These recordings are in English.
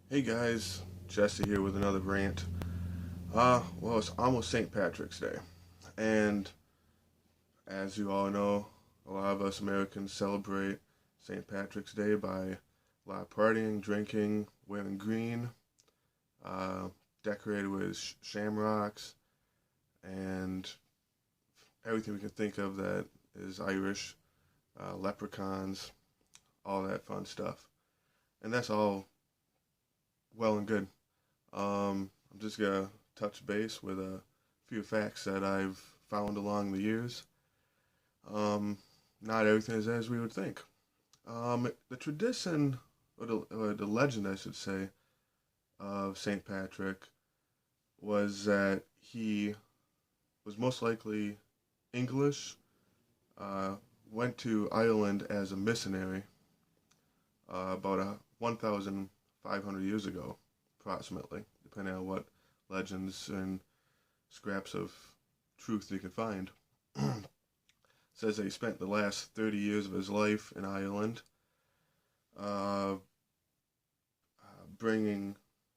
Hey guys, Jesse here with another rant. Well, it's almost St. Patrick's Day, and as you all know, a lot of us Americans celebrate St. Patrick's Day by a lot of partying, drinking, wearing green, uh, decorated with shamrocks, and everything we can think of that is Irish, leprechauns, all that fun stuff. And that's all well and good. I'm just gonna touch base with a few facts that I've found along the years. Um, Not everything is as we would think. The tradition, or the legend, I should say, of Saint Patrick was that he was most likely English, uh, went to Ireland as a missionary about 1,500 years ago, approximately, depending on what legends and scraps of truth you can find. Says that he spent the last 30 years of his life in Ireland, uh, bringing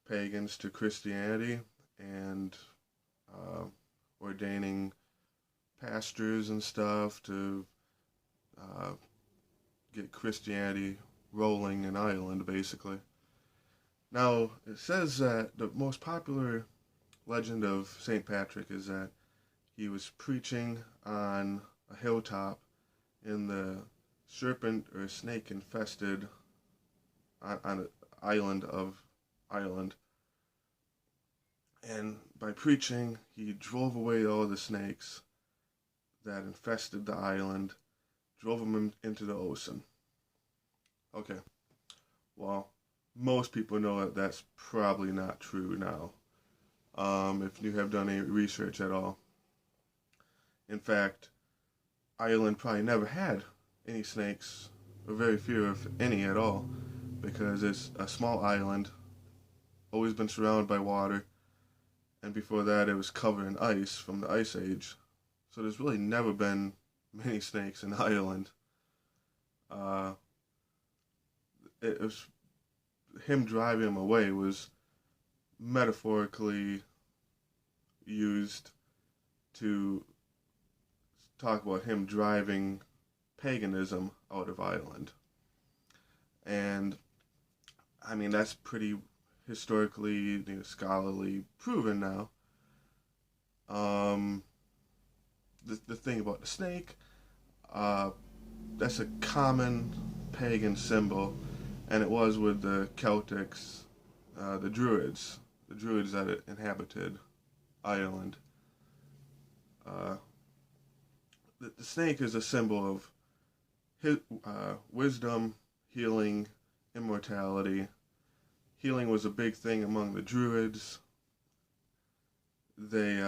pagans to Christianity and uh, ordaining pastors and stuff to uh, get Christianity rolling in Ireland, basically. Now, it says that the most popular legend of St. Patrick is that he was preaching on a hilltop in the serpent or snake infested on an island of Ireland. And by preaching, he drove away all the snakes that infested the island, drove them into the ocean. Okay, well, most people know that that's probably not true now, if you have done any research at all. In fact, Ireland probably never had any snakes, or very few, if any at all, because it's a small island, always been surrounded by water, and before that it was covered in ice from the Ice Age. So there's really never been many snakes in Ireland. Uh, it was him driving them away was metaphorically used to talk about him driving paganism out of Ireland. And I mean, that's pretty historically, scholarly proven now. Um, the thing about the snake, uh, that's a common pagan symbol, and it was with the Celtics, the Druids that inhabited Ireland. Uh, the snake is a symbol of his, wisdom, healing, immortality. Healing was a big thing among the Druids. They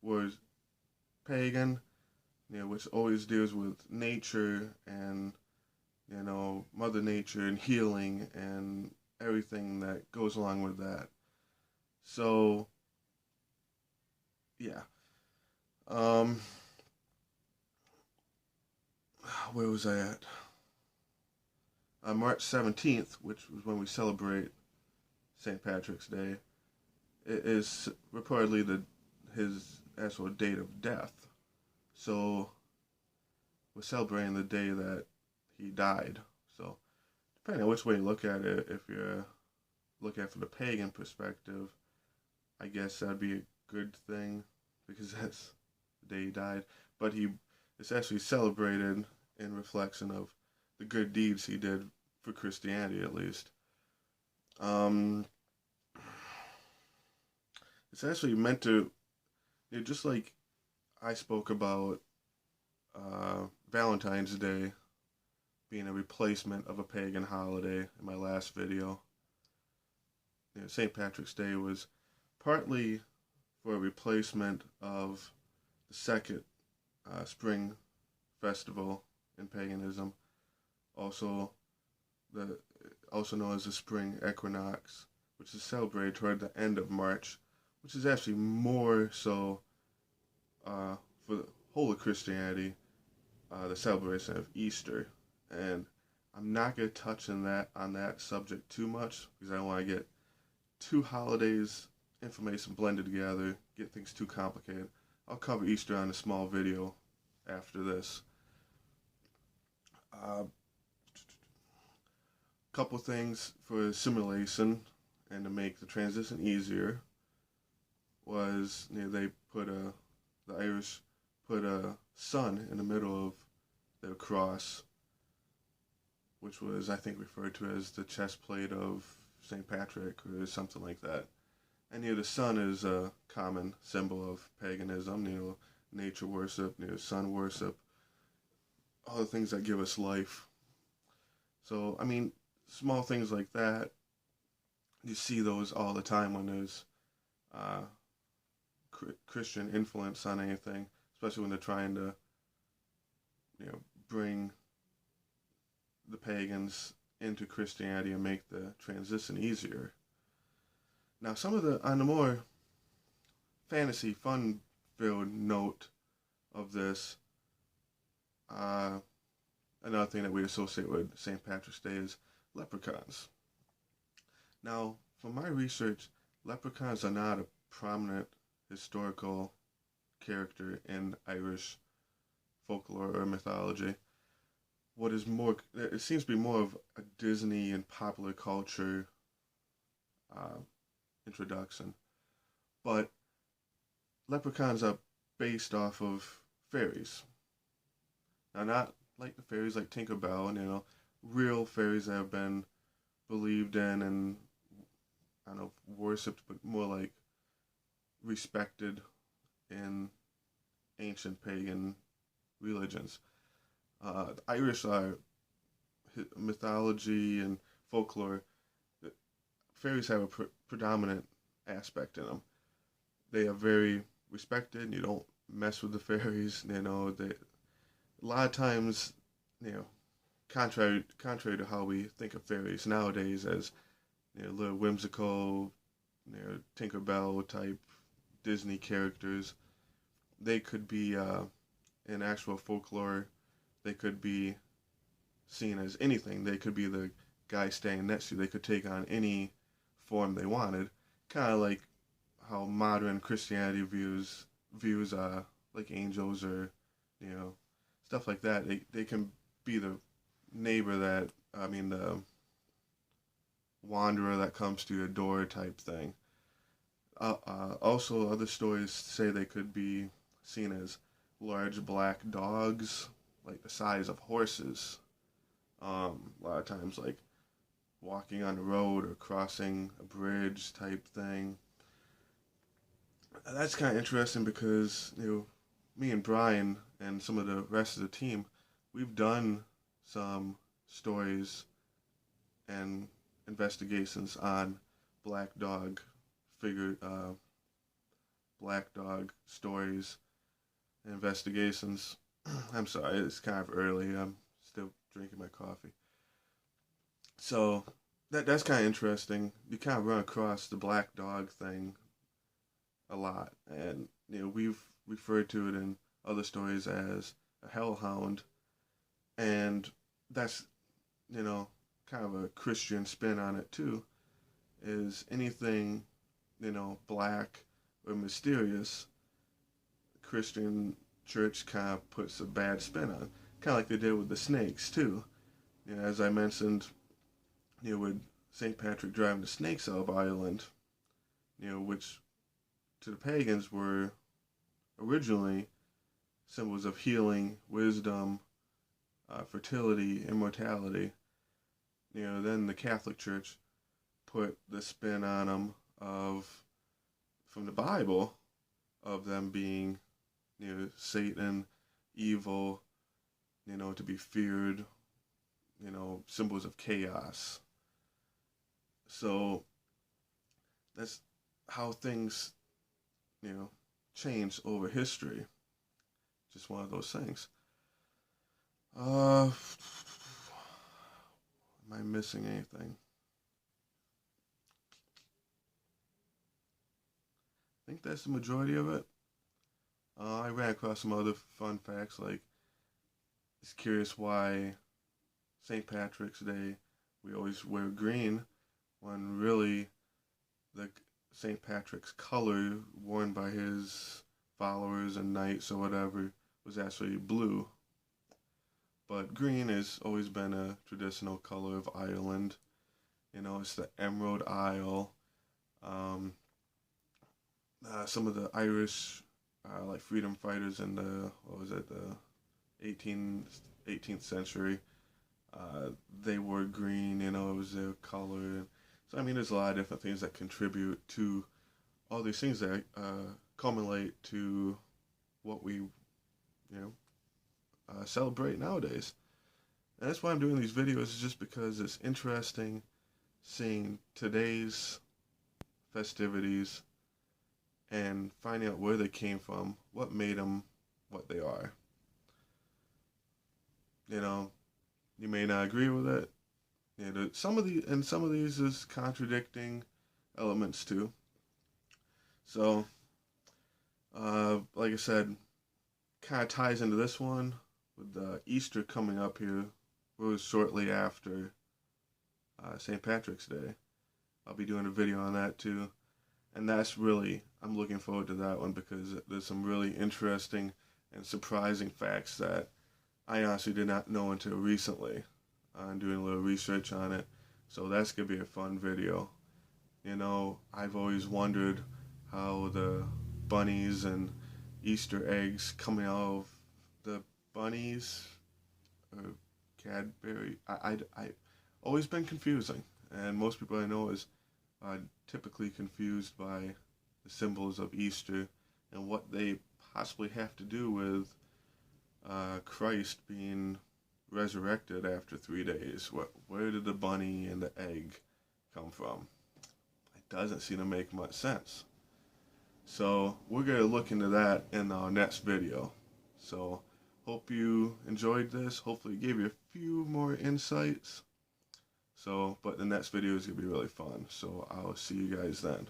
were pagan, which always deals with nature and Mother Nature and healing and everything that goes along with that. So yeah, um, where was I at? March 17th, which was when we celebrate St. Patrick's Day, it is reportedly his actual date of death. So we're celebrating the day that he died. So depending on which way you look at it, if you're looking at it from the pagan perspective, I guess that'd be a good thing because that's the day he died. But it's actually celebrated in reflection of the good deeds he did for Christianity, at least. Um, it's actually meant to, just like I spoke about Valentine's Day being a replacement of a pagan holiday in my last video. St. Patrick's Day was partly for a replacement of the second spring festival in paganism, also the also known as the spring equinox, which is celebrated toward the end of March, which is actually more so for the whole of Christianity, the celebration of Easter. And I'm not gonna touch on that subject too much because I don't want to get two holidays information blended together, get things too complicated. I'll cover Easter on a small video after this. A couple things for simulation and to make the transition easier was they put the Irish put a sun in the middle of their cross, which was I think referred to as the chest plate of St. Patrick or something like that. And the sun is a common symbol of paganism, nature worship, sun worship, all the things that give us life. So, I mean, small things like that, you see those all the time when there's uh, Christian influence on anything, especially when they're trying to, bring the pagans into Christianity and make the transition easier. Now, on the more fantasy, fun-filled note of this, another thing that we associate with St. Patrick's Day is leprechauns. Now, from my research, leprechauns are not a prominent historical character in Irish folklore or mythology. It seems to be more of a Disney and popular culture uh, introduction. But leprechauns are based off of fairies. Now, not like the fairies like Tinkerbell, and real fairies that have been believed in and I don't know worshipped, but more like respected in ancient pagan religions. The Irish are mythology and folklore. Fairies have a predominant aspect in them. They are very respected. And you don't mess with the fairies. They a lot of times, contrary to how we think of fairies nowadays as little whimsical, Tinkerbell type Disney characters, they could be in actual folklore. They could be seen as anything. They could be the guy staying next to you. They could take on any form they wanted. Kind of like how modern Christianity views like angels or stuff like that. They can be the neighbor the wanderer that comes to your door type thing. Also, other stories say they could be seen as large black dogs, like the size of horses. A lot of times, like walking on the road or crossing a bridge type thing. That's kind of interesting because me and Brian and some of the rest of the team, we've done some stories and investigations on black dog black dog stories and investigations. I'm sorry, it's kind of early. I'm still drinking my coffee. So that's kind of interesting. You kind of run across the black dog thing a lot, and we've referred to it in other stories as a hellhound, and that's kind of a Christian spin on it too. Is anything black or mysterious, Christian church kind of puts a bad spin on, kind of like they did with the snakes too. As I mentioned, with St. Patrick driving the snakes out of Ireland, which to the pagans were originally symbols of healing, wisdom, fertility, immortality. Then the Catholic Church put the spin on them from the Bible, of them being, Satan, evil, to be feared, symbols of chaos. So that's how things, change over history. Just one of those things. Am I missing anything? I think that's the majority of it. I ran across some other fun facts, like it's curious why St. Patrick's Day, we always wear green, when really the St. Patrick's color worn by his followers and knights or whatever was actually blue. But green has always been a traditional color of Ireland. You know, it's the Emerald Isle. Um, some of the Irish, like freedom fighters in the, what was it, the 18th century, they wore green, you know, it was their color. So, I mean, there's a lot of different things that contribute to all these things that culminate to what we, celebrate nowadays. And that's why I'm doing these videos, is just because it's interesting seeing today's festivities and finding out where they came from, what made them what they are. You know, you may not agree with it. You know, some of these is contradicting elements too. So, like I said, kind of ties into this one with Easter coming up here, was shortly after St. Patrick's Day. I'll be doing a video on that too, and that's really, I'm looking forward to that one because there's some really interesting and surprising facts that I honestly did not know until recently. I'm doing a little research on it, so that's gonna be a fun video. You know, I've always wondered how the bunnies and Easter eggs coming out of the bunnies or Cadbury. I always been confusing, and most people I know is typically confused by the symbols of Easter and what they possibly have to do with Christ being resurrected after 3 days. Where did the bunny and the egg come from? It doesn't seem to make much sense. So we're going to look into that in our next video. So hope you enjoyed this. Hopefully it gave you a few more insights. So, but the next video is going to be really fun. So I'll see you guys then.